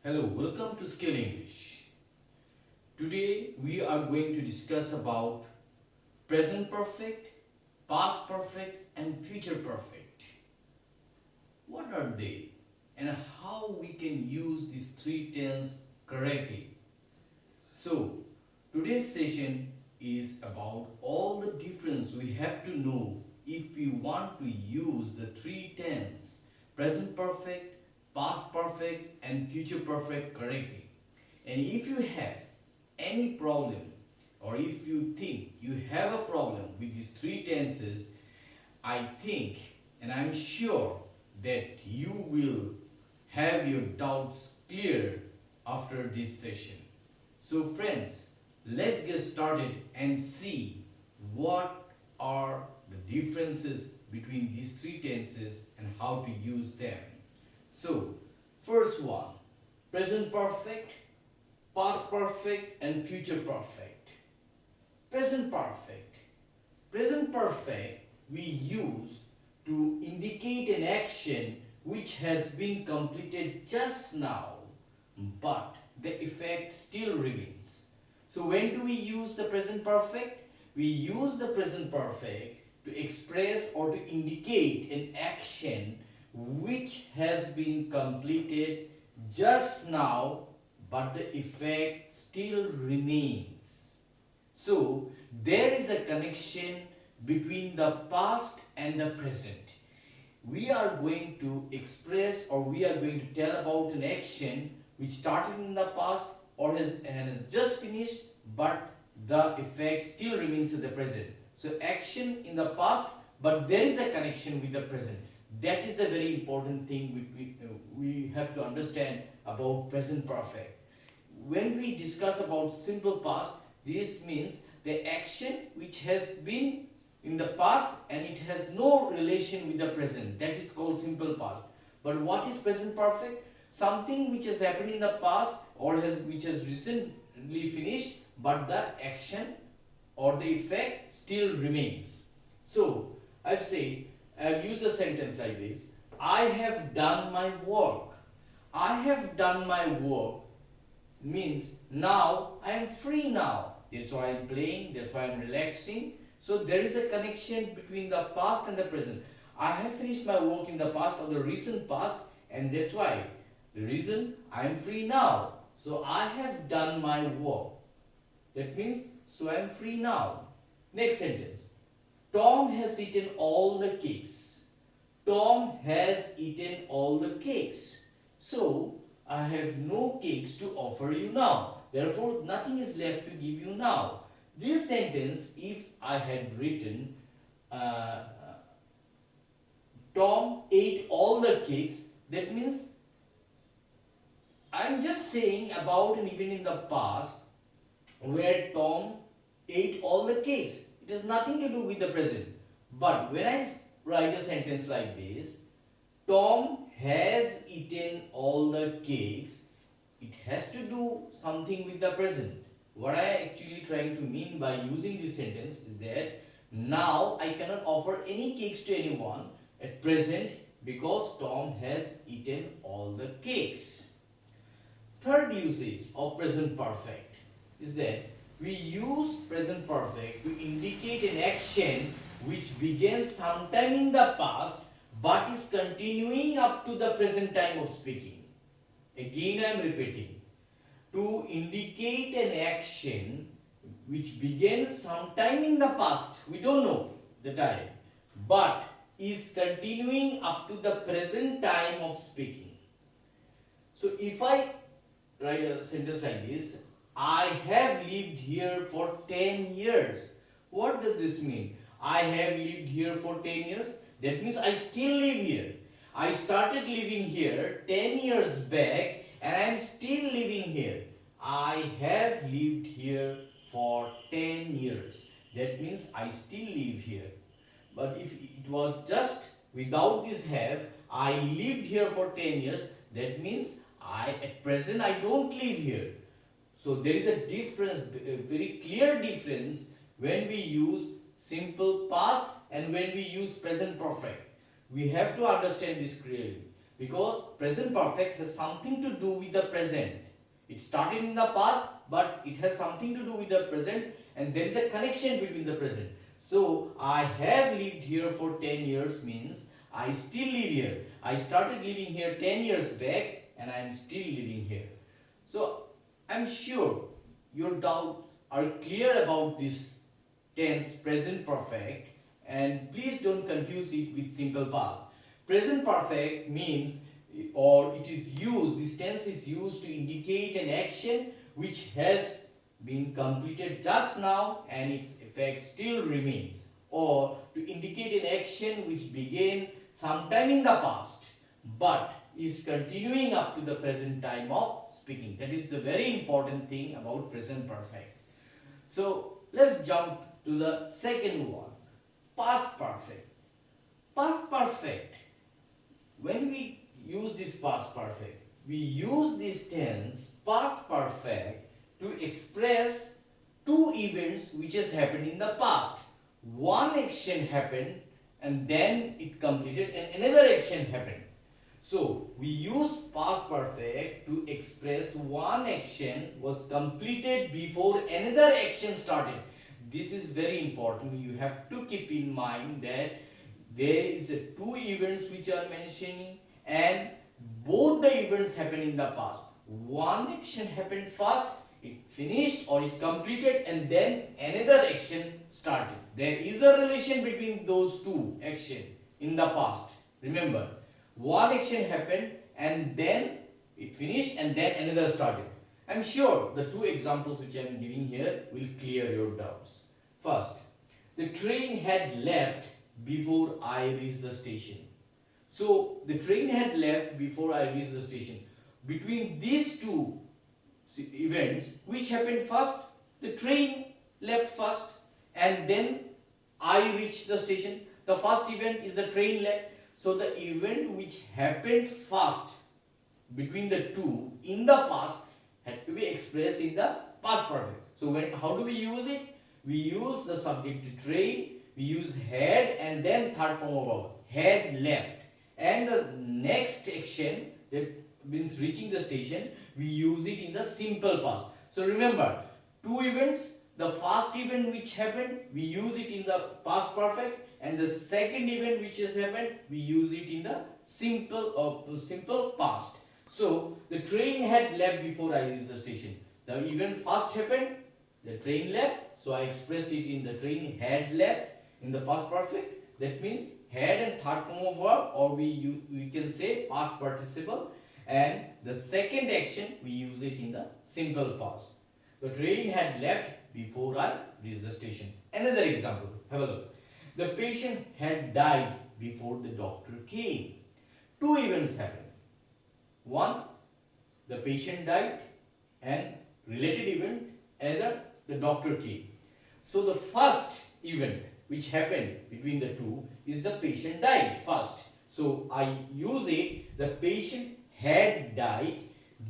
Hello, welcome to Skill English. Today we are going to discuss about present perfect, past perfect and future perfect. What are they and how we can use these three tense correctly? So, today's session is about all the difference we have to know if we want to use the three tense present perfect, past perfect and future perfect correctly. And if you have any problem or if you think you have a problem with these three tenses, I think and I'm sure that you will have your doubts clear after this session. So friends, let's get started and see what are the differences between these three tenses and how to use them. So, first one, present perfect, past perfect and future perfect. Present perfect. Present perfect we use to indicate an action which has been completed just now, but the effect still remains. So when do we use the present perfect? We use the present perfect to express or to indicate an action which has been completed just now, but the effect still remains. So there is a connection between the past and the present. We are going to express or we are going to tell about an action which started in the past or has just finished, but the effect still remains in the present. So action in the past, but there is a connection with the present. That is the very important thing we have to understand about present perfect. When we discuss about simple past, this means the action which has been in the past and it has no relation with the present. That is called simple past. But what is present perfect? Something which has happened in the past or which has recently finished, but the action or the effect still remains. So I've used a sentence like this: I have done my work. I have done my work means now I am free now. That's why I'm playing, that's why I'm relaxing. So there is a connection between the past and the present. I have finished my work in the past or the recent past, and that's why the reason I am free now. So I have done my work. That means so I am free now. Next sentence. Tom has eaten all the cakes. Tom has eaten all the cakes. So, I have no cakes to offer you now. Therefore, nothing is left to give you now. This sentence, if I had written, uh, Tom ate all the cakes, that means I am just saying about an event in the past where Tom ate all the cakes. It has nothing to do with the present. But when I write a sentence like this, Tom has eaten all the cakes, it has to do something with the present. What I actually trying to mean by using this sentence is that now I cannot offer any cakes to anyone at present because Tom has eaten all the cakes. Third usage of present perfect is that we use present perfect to indicate an action which began sometime in the past but is continuing up to the present time of speaking. Again I am repeating. To indicate an action which began sometime in the past, we don't know the time, but is continuing up to the present time of speaking. So if I write a sentence like this: I have lived here for 10 years. What does this mean? I have lived here for 10 years. That means I still live here. I started living here 10 years back and I am still living here. I have lived here for 10 years. That means I still live here. But if it was just without this have, I lived here for 10 years, that means at present I don't live here. So there is a difference, a very clear difference when we use simple past and when we use present perfect. We have to understand this clearly. because present perfect has something to do with the present. It started in the past, but it has something to do with the present, and there is a connection between the present. So I have lived here for 10 years means I still live here. I started living here 10 years back and I am still living here. So I'm sure your doubts are clear about this tense present perfect, and please don't confuse it with simple past. Present perfect means, or it is used, this tense is used to indicate an action which has been completed just now and its effect still remains, or to indicate an action which began sometime in the past but is continuing up to the present time of speaking. That is the very important thing about present perfect. So let's jump to the second one, past perfect. Past perfect, when we use this past perfect, we use this tense past perfect to express two events which has happened in the past. One action happened and then it completed and another action happened. So we use past perfect to express one action was completed before another action started. This is very important. You have to keep in mind that there is a two events which are mentioning, and both the events happened in the past. One action happened first, it finished or it completed, and then another action started. There is a relation between those two actions in the past. Remember, one action happened and then it finished and then another started. I'm sure the two examples which I am giving here will clear your doubts. First, the train had left before I reached the station. So the train had left before I reached the station. Between these two events, which happened first? The train left first and then I reached the station. The first event is the train left. So the event which happened first between the two in the past had to be expressed in the past perfect. So how do we use it? We use the subject to train, we use had, and then third form of verb, had left. And the next action, that means reaching the station, we use it in the simple past. So remember, two events, the first event which happened, we use it in the past perfect, and the second event which has happened, we use it in the simple past. So the train had left before I reached the station. The event first happened, the train left, so I expressed it in the train had left in the past perfect. That means had and third form of verb, or we can say past participle, and the second action we use it in the simple past. The train had left before I reached the station. Another example, have a look. The patient had died before the doctor came. Two events happened. One, the patient died, and related event, another, the doctor came. So the first event which happened between the two is the patient died first. So I use it, the patient had died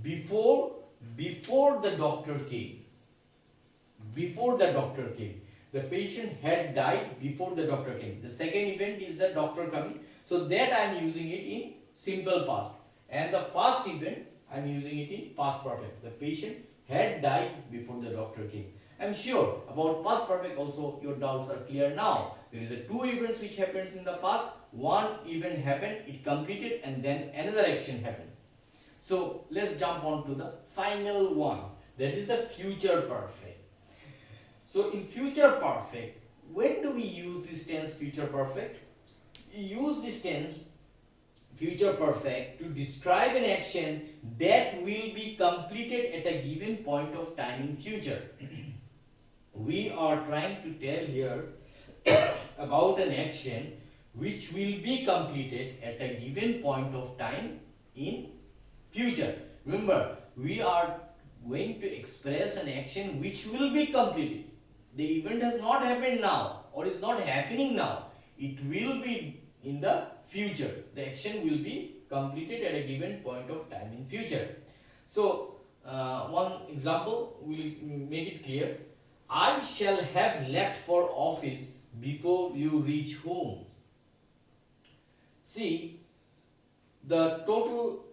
before the doctor came. Before the doctor came. The patient had died before the doctor came. The second event is the doctor coming. So that I am using it in simple past. And the first event I am using it in past perfect. The patient had died before the doctor came. I am sure about past perfect also your doubts are clear now. There is a two events which happens in the past. One event happened, it completed, and then another action happened. So let's jump on to the final one. That is the future perfect. So in future perfect, when do we use this tense future perfect? We use this tense future perfect to describe an action that will be completed at a given point of time in future. We are trying to tell here about an action which will be completed at a given point of time in future. Remember, we are going to express an action which will be completed. The event has not happened now or is not happening now. It will be in the future. The action will be completed at a given point of time in future. So one example will make it clear. I shall have left for office before you reach home. See, the total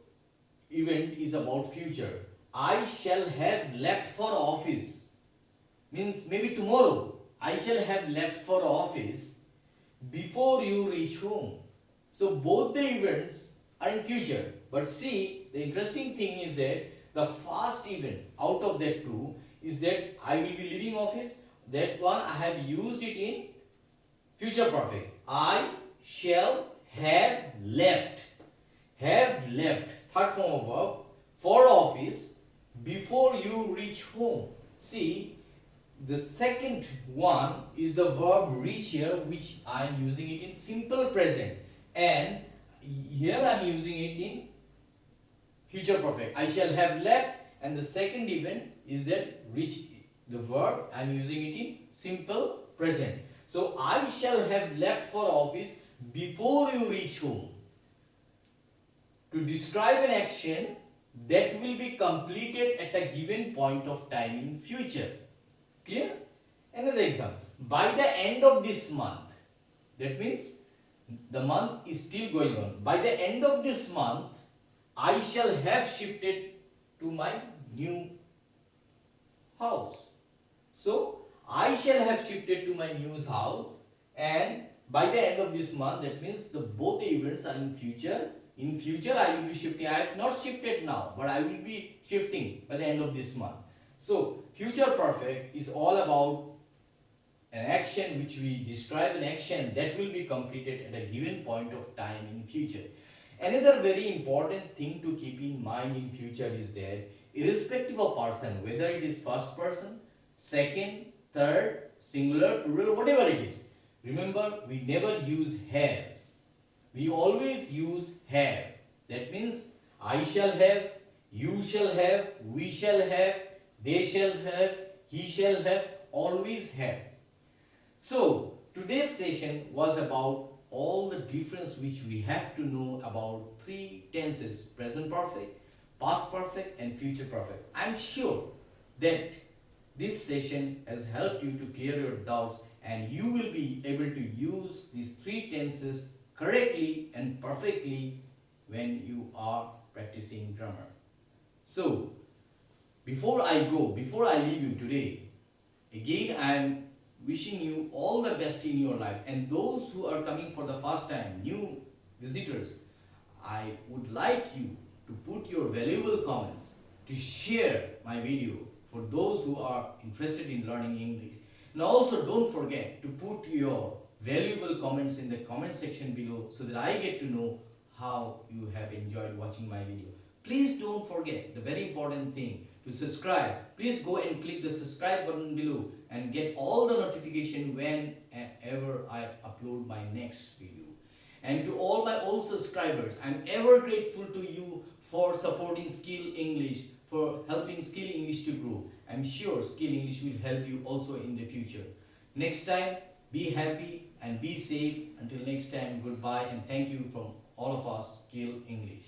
event is about future. I shall have left for office means maybe tomorrow. I shall have left for office before you reach home. So both the events are in future. But see, the interesting thing is that the first event out of that two is that I will be leaving office. That one I have used it in future perfect. I shall have left. Have left. Third form of verb for office before you reach home. See, the second one is the verb reach here, which I am using it in simple present, and here I am using it in future perfect. I shall have left, and the second event is that reach, the verb I am using it in simple present. So I shall have left for office before you reach home. To describe an action that will be completed at a given point of time in future. Clear? Another example. By the end of this month, that means the month is still going on. By the end of this month, I shall have shifted to my new house. So, I shall have shifted to my new house, and by the end of this month, that means the both the events are in future. In future, I will be shifting. I have not shifted now, but I will be shifting by the end of this month. So, future perfect is all about an action which we describe an action that will be completed at a given point of time in future. Another very important thing to keep in mind in future is that irrespective of person, whether it is first person, second, third, singular, plural, whatever it is, remember we never use has. We always use have. That means I shall have, you shall have, we shall have, they shall have, he shall have, always have. So today's session was about all the difference which we have to know about three tenses: present perfect, past perfect and future perfect. I am sure that this session has helped you to clear your doubts, and you will be able to use these three tenses correctly and perfectly when you are practicing grammar. So, before I leave you today, again I am wishing you all the best in your life, and those who are coming for the first time, new visitors, I would like you to put your valuable comments, to share my video for those who are interested in learning English. Now also don't forget to put your valuable comments in the comment section below so that I get to know how you have enjoyed watching my video. Please don't forget the very important thing, to subscribe. Please go and click the subscribe button below and get all the notification whenever I upload my next video. And to all my old subscribers, I'm ever grateful to you for supporting Skill English, for helping Skill English to grow. I'm sure Skill English will help you also in the future. Next time, be happy and be safe. Until next time, goodbye and thank you from all of us, Skill English.